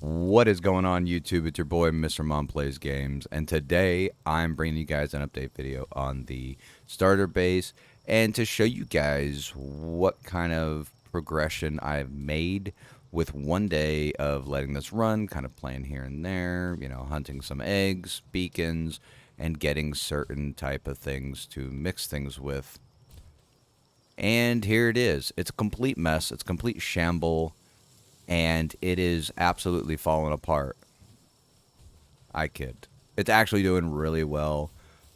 What is going on, YouTube? It's your boy, Mr. Mom Plays Games, and today I'm bringing you guys an update video on the starter base and to show you guys what kind of progression I've made with one day of letting this run, kind of playing here and there, hunting some eggs, beacons, and getting certain type of things to mix things with. And here it is. It's a complete mess. It's a complete shamble and it is absolutely falling apart. I kid. It's actually doing really well.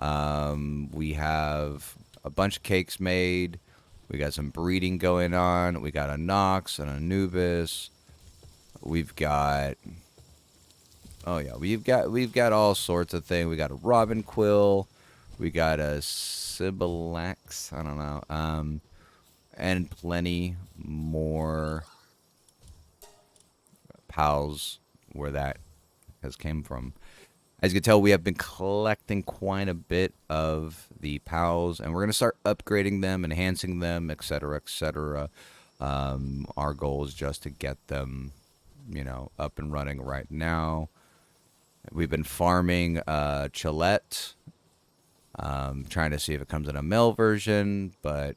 We have a bunch of cakes made. We got some breeding going on. We got a Nox, an Anubis. We've got we've got all sorts of things. We got a Robin Quill. We got a Sibilax. I don't know. And plenty more pals where that has came from. As you can tell, we have been collecting quite a bit of the pals, and we're going to start upgrading them, enhancing them, etc., etc. Our goal is just to get them, up and running right now. We've been farming Chillette, trying to see if it comes in a male version, but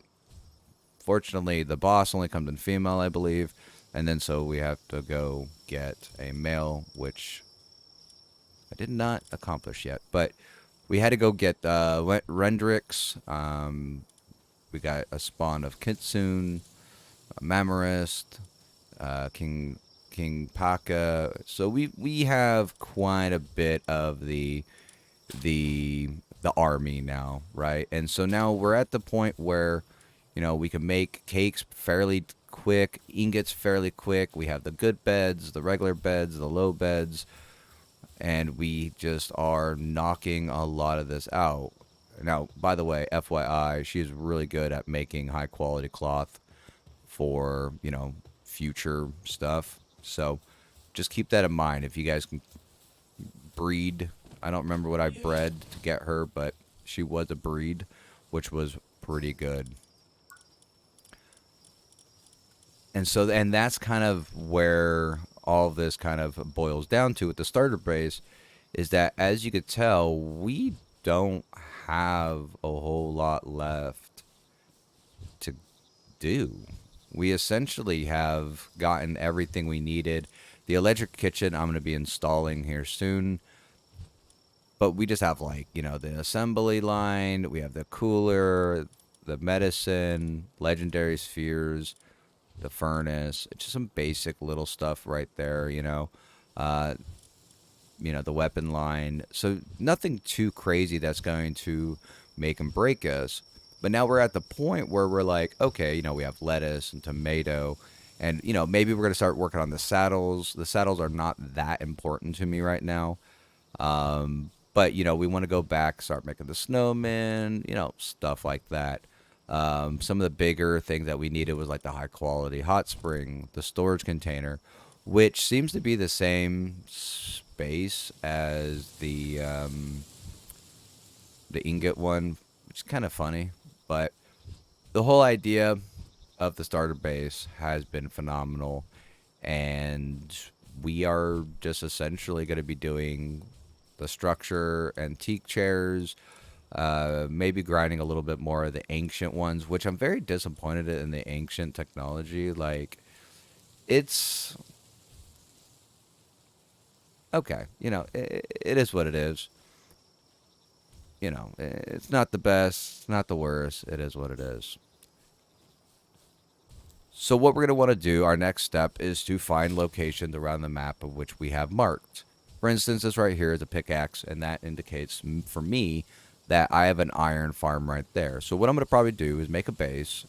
fortunately, the boss only comes in female, I believe. And then so we have to go get a male, which I did not accomplish yet. But we had to go get Rendrix. We got a spawn of Kitsune, Mammorist, King Paka. So we have quite a bit of the army now, right? And so now we're at the point where we can make cakes fairly quick, ingots fairly quick. We have the good beds, the regular beds, the low beds, and we just are knocking a lot of this out. Now, by the way, FYI, she's really good at making high quality cloth for, future stuff. So just keep that in mind. If you guys can breed, I don't remember what I bred to get her, but she was a breed, which was pretty good. And that's kind of where all of this kind of boils down to with the starter base, is that as you could tell, we don't have a whole lot left to do. We essentially have gotten everything we needed. The electric kitchen I'm going to be installing here soon, but we just have the assembly line, we have the cooler, the medicine, legendary spheres, the furnace, just some basic little stuff right there, the weapon line. So nothing too crazy that's going to make and break us. But now we're at the point where we're like, okay, we have lettuce and tomato, and maybe we're gonna start working on the saddles. The saddles are not that important to me right now. But we want to go back, start making the snowmen, stuff like that. Some of the bigger things that we needed was like the high quality hot spring, the storage container, which seems to be the same space as the ingot one, which is kind of funny. But the whole idea of the starter base has been phenomenal, and we are just essentially going to be doing the structure, antique chairs, maybe grinding a little bit more of the ancient ones, which I'm very disappointed in the ancient technology. Like, it's okay, it is what it is. It's not the best, it's not the worst. It is what it is. So what we're going to want to do, our next step, is to find locations around the map of which we have marked. For instance, this right here is a pickaxe, and that indicates for me that I have an iron farm right there. So what I'm going to probably do is make a base,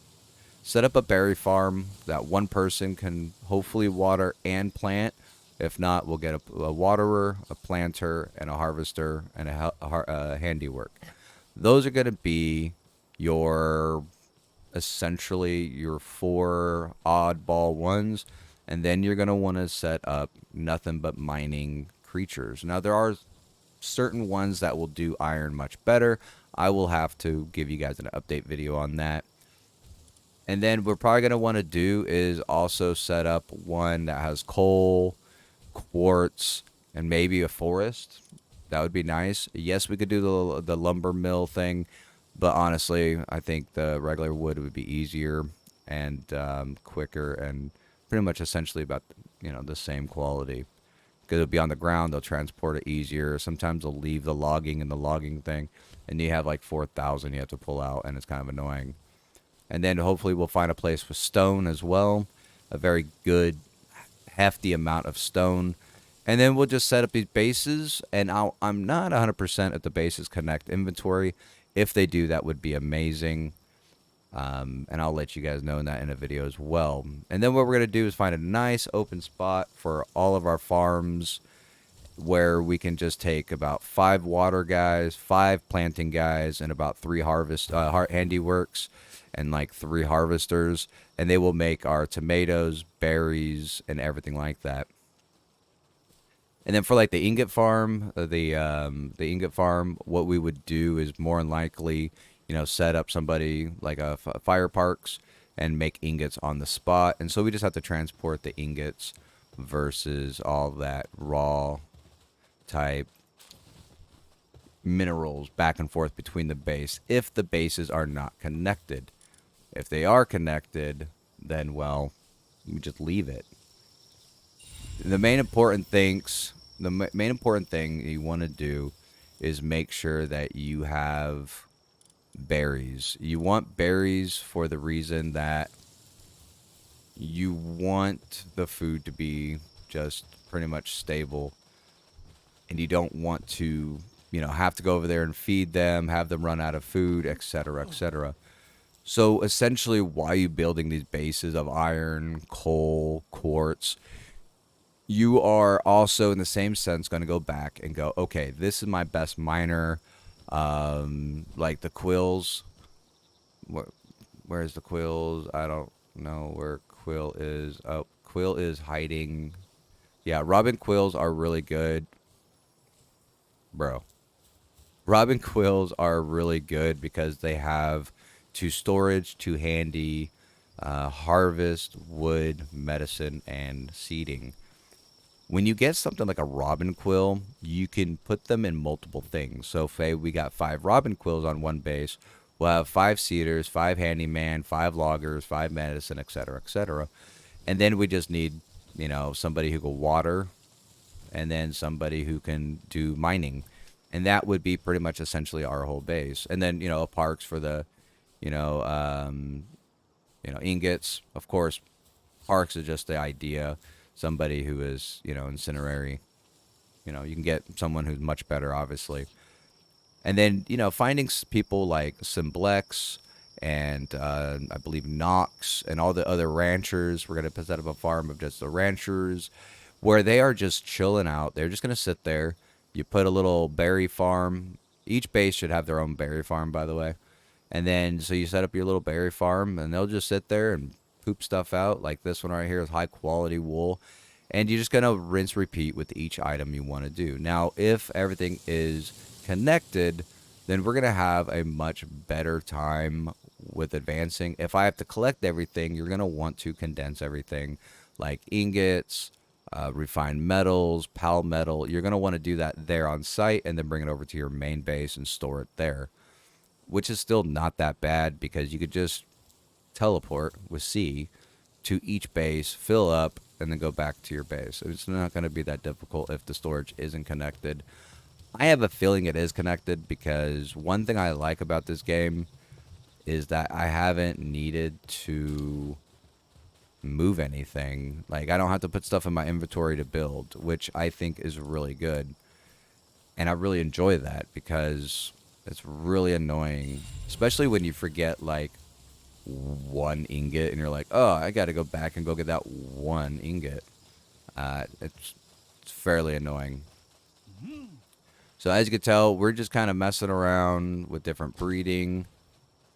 set up a berry farm that one person can hopefully water and plant. If not, we'll get a waterer, a planter, and a harvester, and a handiwork. Those are going to be your essentially your four oddball ones, and then you're going to want to set up nothing but mining creatures. Now, there are certain ones that will do iron much better. I will have to give you guys an update video on that. And then we're probably going to want to do is also set up one that has coal, quartz, and maybe a forest. That would be nice. Yes, we could do the lumber mill thing, but honestly, I think the regular wood would be easier and quicker and pretty much essentially about the same quality because it'll be on the ground. They'll transport it easier. Sometimes they'll leave the logging in the logging thing, and you have like 4,000 you have to pull out, and it's kind of annoying. And then hopefully we'll find a place with stone as well, a very good hefty amount of stone. And then we'll just set up these bases, and I'm not 100% if the bases connect inventory. If they do, that would be amazing. And I'll let you guys know that in a video as well. And then what we're going to do is find a nice open spot for all of our farms where we can just take about 5 water guys, 5 planting guys, and about 3 handiworks and like 3 harvesters, and they will make our tomatoes, berries, and everything like that. And then for like the ingot farm, the ingot farm, what we would do is more than likely, set up somebody like a fire parks and make ingots on the spot. And so we just have to transport the ingots versus all that raw type minerals back and forth between the base if the bases are not connected. If they are connected, then well, you just leave it. The main important things, the main important thing you want to do is make sure that you have berries. You want berries for the reason that you want the food to be just pretty much stable, and you don't want to, have to go over there and feed them, have them run out of food, etc., etc. So essentially, why are you building these bases of iron, coal, quartz? You are also, in the same sense, going to go back and go, okay, this is my best miner. Like the quills. Where's the quills? I don't know where Quill is. Oh, Quill is hiding. Yeah, robin quills are really good. Bro. Robin quills are really good because they have 2 storage, 2 handy, harvest, wood, medicine, and seeding. When you get something like a robin quill, you can put them in multiple things. So say we got 5 robin quills on one base, we'll have 5 seeders, 5 handyman, 5 loggers, 5 medicine, etc., etc. And then we just need, somebody who can water, and then somebody who can do mining. And that would be pretty much essentially our whole base. And then, parks for the, you know, um, ingots. Of course, parks is just the idea. Somebody who is, incinerary. You can get someone who's much better, obviously. And then, finding people like Simplex and I believe Knox and all the other ranchers. We're going to set up a farm of just the ranchers where they are just chilling out. They're just going to sit there. You put a little berry farm. Each base should have their own berry farm, by the way. And then, so you set up your little berry farm, and they'll just sit there and poop stuff out. Like this one right here is high quality wool. And you're just going to rinse, repeat with each item you want to do. Now, if everything is connected, then we're going to have a much better time with advancing. If I have to collect everything, you're going to want to condense everything like ingots, refined metals, pal metal. You're going to want to do that there on site and then bring it over to your main base and store it there, which is still not that bad because you could just teleport with C to each base, fill up, and then go back to your base. It's not going to be that difficult if the storage isn't connected. I have a feeling it is connected because one thing I like about this game is that I haven't needed to move anything. Like, I don't have to put stuff in my inventory to build, which I think is really good. And I really enjoy that because it's really annoying, especially when you forget, like, one ingot and you're like, oh, I got to go back and go get that one ingot. It's fairly annoying. So as you can tell, we're just kind of messing around with different breeding.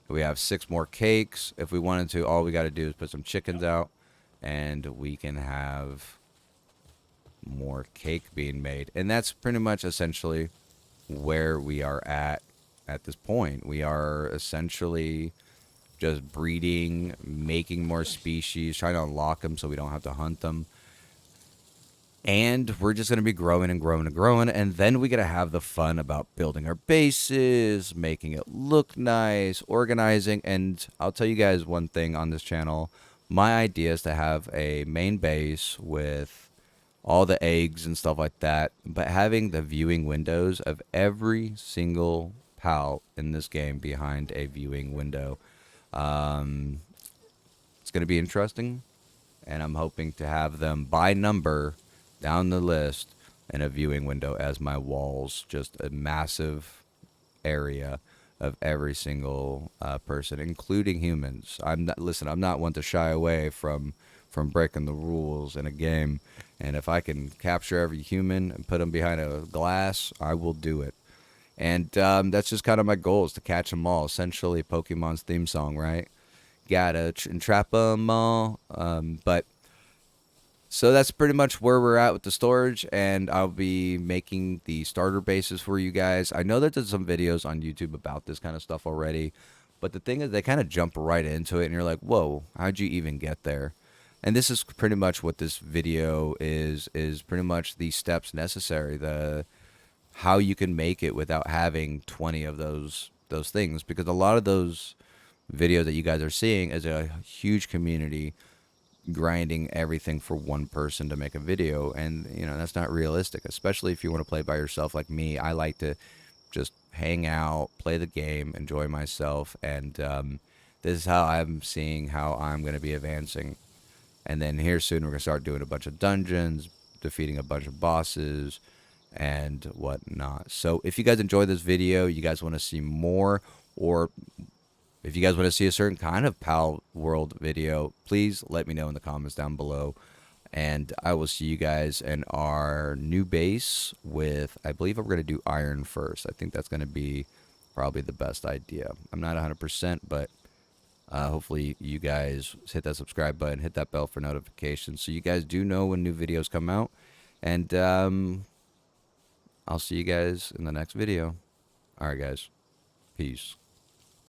We have 6 more cakes. If we wanted to, all we got to do is put some chickens out and we can have more cake being made. And that's pretty much essentially where we are at this point. We are essentially just breeding, making more species, trying to unlock them so we don't have to hunt them. And we're just going to be growing and growing and growing. And then we're going to have the fun about building our bases, making it look nice, organizing. And I'll tell you guys one thing on this channel. My idea is to have a main base with all the eggs and stuff like that, but having the viewing windows of every single PAL in this game behind a viewing window. Um, it's going to be interesting, and I'm hoping to have them by number down the list in a viewing window as my walls, just a massive area of every single person, including humans. I'm not one to shy away from breaking the rules in a game, and if I can capture every human and put them behind a glass, I will do it. And that's just kind of my goal, is to catch them all. Essentially, Pokemon's theme song, right? Gotta entrap them all. But so that's pretty much where we're at with the storage, and I'll be making the starter bases for you guys. I know that there's some videos on YouTube about this kind of stuff already, but the thing is, they kind of jump right into it, and you're like, whoa, how'd you even get there? And this is pretty much what this video is pretty much the steps necessary, the how you can make it without having 20 of those things, because a lot of those videos that you guys are seeing is a huge community grinding everything for one person to make a video, and that's not realistic, especially if you want to play by yourself like me. I like to just hang out, play the game, enjoy myself, and this is how I'm seeing how I'm going to be advancing. And then here soon we're going to start doing a bunch of dungeons, defeating a bunch of bosses and whatnot. So if you guys enjoy this video, you guys want to see more, or if you guys want to see a certain kind of PAL World video, please let me know in the comments down below. And I will see you guys in our new base with, I believe we're going to do iron first. I think that's going to be probably the best idea. I'm not 100%, but hopefully you guys hit that subscribe button, hit that bell for notifications, so you guys do know when new videos come out. And I'll see you guys in the next video. All right, guys. Peace.